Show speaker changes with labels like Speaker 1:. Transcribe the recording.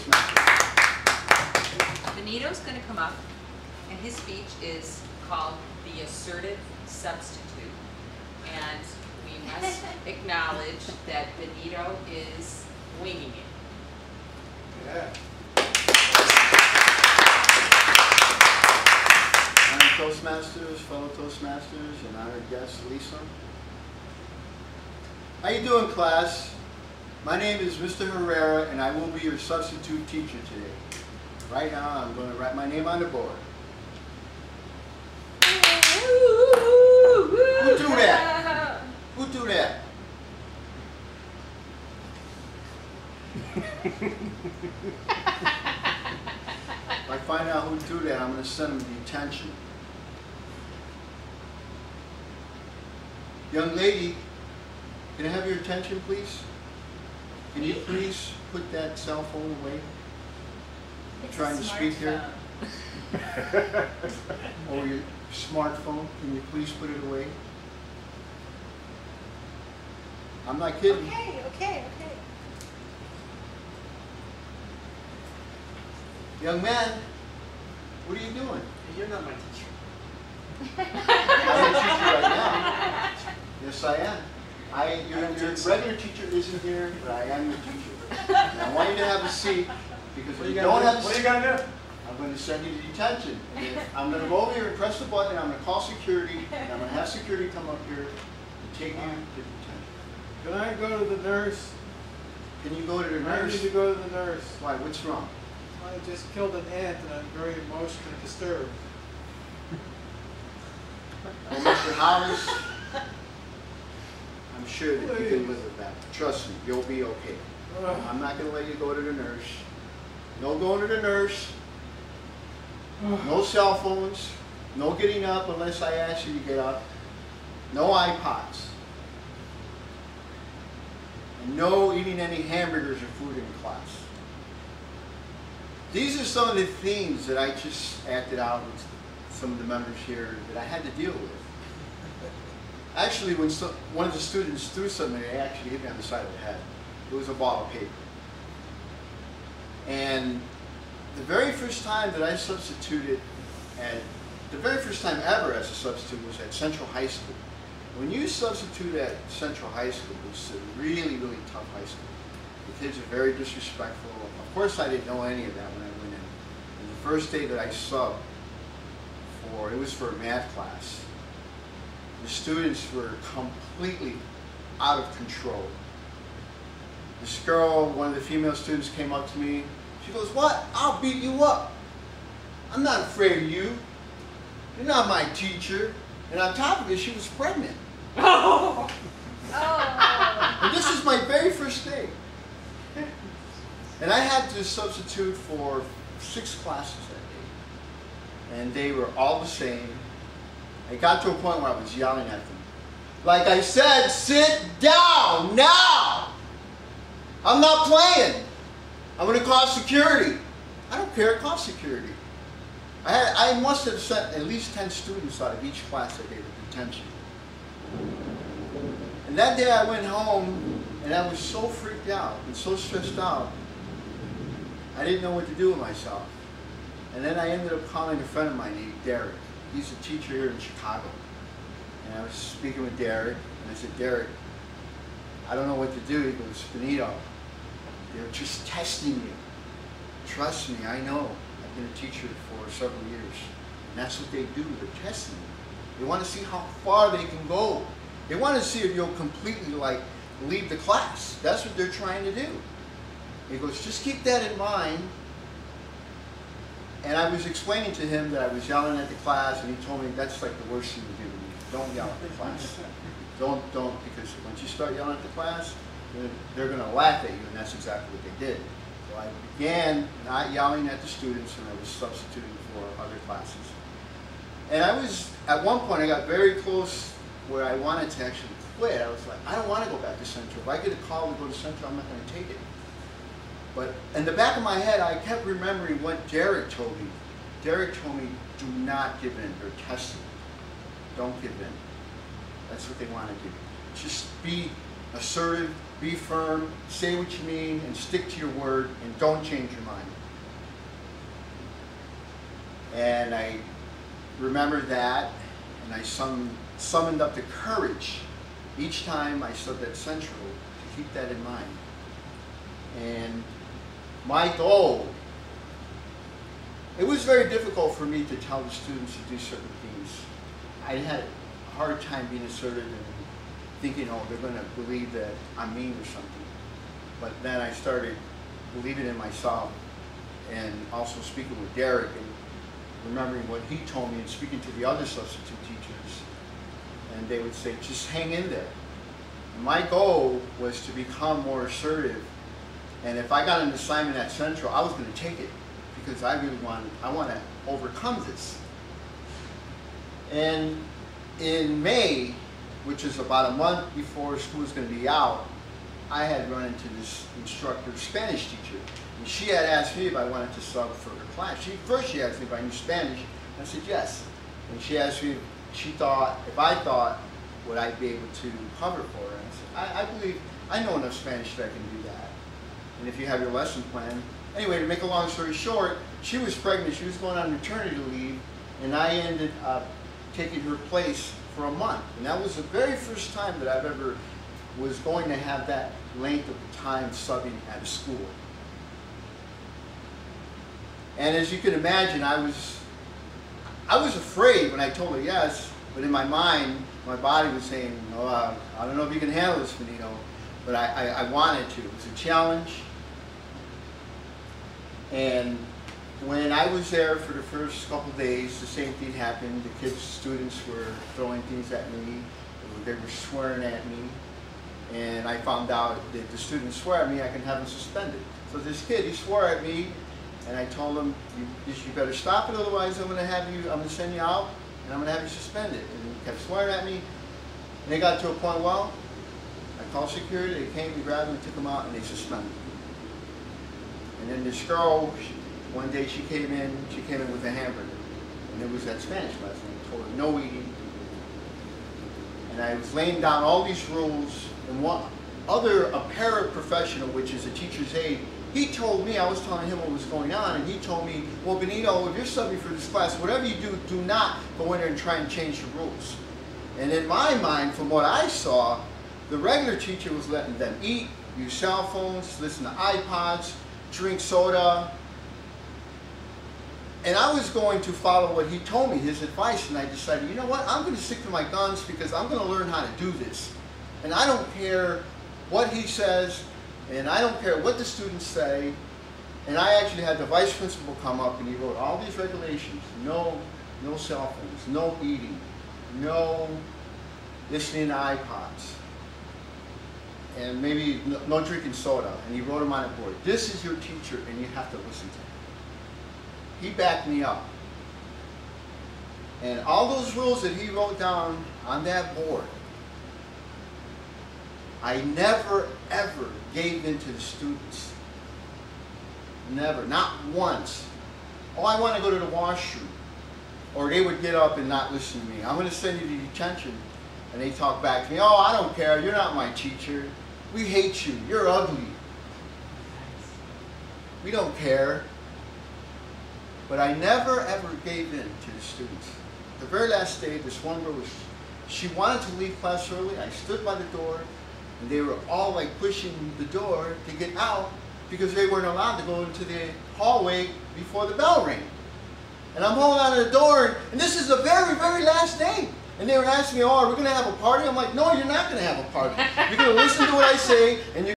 Speaker 1: Toastmasters.
Speaker 2: Benito's going to come up, and his speech is called The Assertive Substitute. And we must acknowledge that Benito is winging it.
Speaker 1: Yeah. Honored Toastmasters, fellow Toastmasters, and honored guest Lisa. How you doing, class? My name is Mr. Herrera, and I will be your substitute teacher today. Right now, I'm going to write my name on the board. Who do that? Who do that? If I find out who do that, I'm going to send them to detention. Young lady, can I have your attention, please? Can you please put that cell phone away? You're trying to speak here. Or your smartphone, can you please put it away? I'm not kidding.
Speaker 3: Okay.
Speaker 1: Young man, what are you doing?
Speaker 4: You're not my teacher.
Speaker 1: I'm your teacher right now. Yes, I am. Your regular teacher isn't here, but I am your teacher. And I want you to have a seat, because if you don't have a seat,
Speaker 4: what are you going to do?
Speaker 1: I'm going to send you to detention. And I'm going to go over here and press the button, and I'm going to call security, and I'm going to have security come up here and take you to detention.
Speaker 4: Can I go to the nurse?
Speaker 1: Can you go to the
Speaker 4: I
Speaker 1: nurse?
Speaker 4: need to go to the nurse.
Speaker 1: Why? What's wrong?
Speaker 4: I just killed an ant and I'm very emotionally disturbed.
Speaker 1: Well, Mr. Hollis, I'm sure that you can live with that. Trust me, you'll be okay. I'm not going to let you go to the nurse. No going to the nurse. No cell phones. No getting up unless I ask you to get up. No iPods. And no eating any hamburgers or food in class. These are some of the themes that I just acted out with some of the members here that I had to deal with. Actually, when one of the students threw something, they actually hit me on the side of the head. It was a ball of paper. And the very first time that I substituted, the very first time ever as a substitute was at Central High School. When you substitute at Central High School, it's a really, really tough high school. The kids are very disrespectful. Of course, I didn't know any of that when I went in. And the first day that I subbed it was for a math class. The students were completely out of control. This girl, one of the female students, came up to me. She goes, "What? I'll beat you up. I'm not afraid of you. You're not my teacher." And on top of it, she was pregnant.
Speaker 2: Oh.
Speaker 1: And this is my very first day. And I had to substitute for 6 classes that day. And they were all the same. It got to a point where I was yelling at them. Like I said, sit down now! I'm not playing. I'm going to call security. I don't care, call security. I must have sent at least 10 students out of each class that gave it detention. And that day I went home and I was so freaked out and so stressed out, I didn't know what to do with myself. And then I ended up calling a friend of mine named Derek. He's a teacher here in Chicago. And I was speaking with Derek, and I said, "Derek, I don't know what to do." He goes, "Benito, they're just testing you. Trust me, I know. I've been a teacher for several years. And that's what they do, they're testing you. They want to see how far they can go. They want to see if you'll completely, leave the class. That's what they're trying to do." He goes, "Just keep that in mind." And I was explaining to him that I was yelling at the class, and he told me that's like the worst thing to do. Don't yell at the class. Don't, because once you start yelling at the class, they're going to laugh at you, and that's exactly what they did. So I began not yelling at the students, and I was substituting for other classes. And at one point, I got very close where I wanted to actually quit. I was like, I don't want to go back to Central. If I get a call to go to Central, I'm not going to take it. But in the back of my head, I kept remembering what Derek told me. Derek told me, do not give in. They're testing. Don't give in. That's what they want to do. Just be assertive, be firm, say what you mean, and stick to your word, and don't change your mind. And I remembered that, and I summoned up the courage each time I subbed at Central to keep that in mind. And my goal, it was very difficult for me to tell the students to do certain things. I had a hard time being assertive and thinking, oh, they're going to believe that I'm mean or something. But then I started believing in myself, and also speaking with Derek and remembering what he told me and speaking to the other substitute teachers. And they would say, just hang in there. And my goal was to become more assertive. And if I got an assignment at Central, I was going to take it, because I want to overcome this. And in May, which is about a month before school was going to be out, I had run into this instructor, Spanish teacher. And she had asked me if I wanted to sub for her class. First she asked me if I knew Spanish, and I said yes. And she asked me if I thought would I be able to cover for her. And I said, I believe I know enough Spanish that I can do that. And if you have your lesson plan. Anyway, to make a long story short, she was pregnant, she was going on maternity leave, and I ended up taking her place for a month. And that was the very first time that I've ever was going to have that length of time subbing at a school. And as you can imagine, I was afraid when I told her yes, but in my mind, my body was saying, oh, I don't know if you can handle this, Benito, but I wanted to. It was a challenge. And when I was there for the first couple of days, the same thing happened. The students were throwing things at me. They were swearing at me. And I found out that if the students swear at me, I can have them suspended. So this kid, he swore at me, and I told him, you better stop it, otherwise I'm going to send you out, and I'm going to have you suspended. And he kept swearing at me. And they got to a point, well, I called security, they came, they grabbed him, took him out, and they suspended him. And then this girl, one day she came in with a hamburger. And it was that Spanish lesson. I told her no eating. And I was laying down all these rules. And a paraprofessional, which is a teacher's aide, he told me, I was telling him what was going on, and he told me, well, Benito, if you're subbing for this class, whatever you do, do not go in there and try and change the rules. And in my mind, from what I saw, the regular teacher was letting them eat, use cell phones, listen to iPods, drink soda. And I was going to follow what he told me, his advice, and I decided, you know what, I'm going to stick to my guns because I'm going to learn how to do this. And I don't care what he says, and I don't care what the students say. And I actually had the vice principal come up, and he wrote all these regulations. No cell phones, no eating, no listening to iPods, and maybe no drinking soda. And he wrote them on a board. This is your teacher, and you have to listen to him. He backed me up. And all those rules that he wrote down on that board, I never, ever gave in to the students. Never, not once. Oh, I want to go to the washroom. Or they would get up and not listen to me. I'm going to send you to detention. And they talk back to me, oh, I don't care, you're not my teacher. We hate you, you're ugly. We don't care. But I never, ever gave in to the students. The very last day, this one girl, she wanted to leave class early. I stood by the door, and they were all like pushing the door to get out because they weren't allowed to go into the hallway before the bell rang. And I'm holding on to the door, and this is the very, very last day. And they were asking me, oh, are we going to have a party? I'm like, no, you're not going to have a party. You're going to listen to what I say, and you're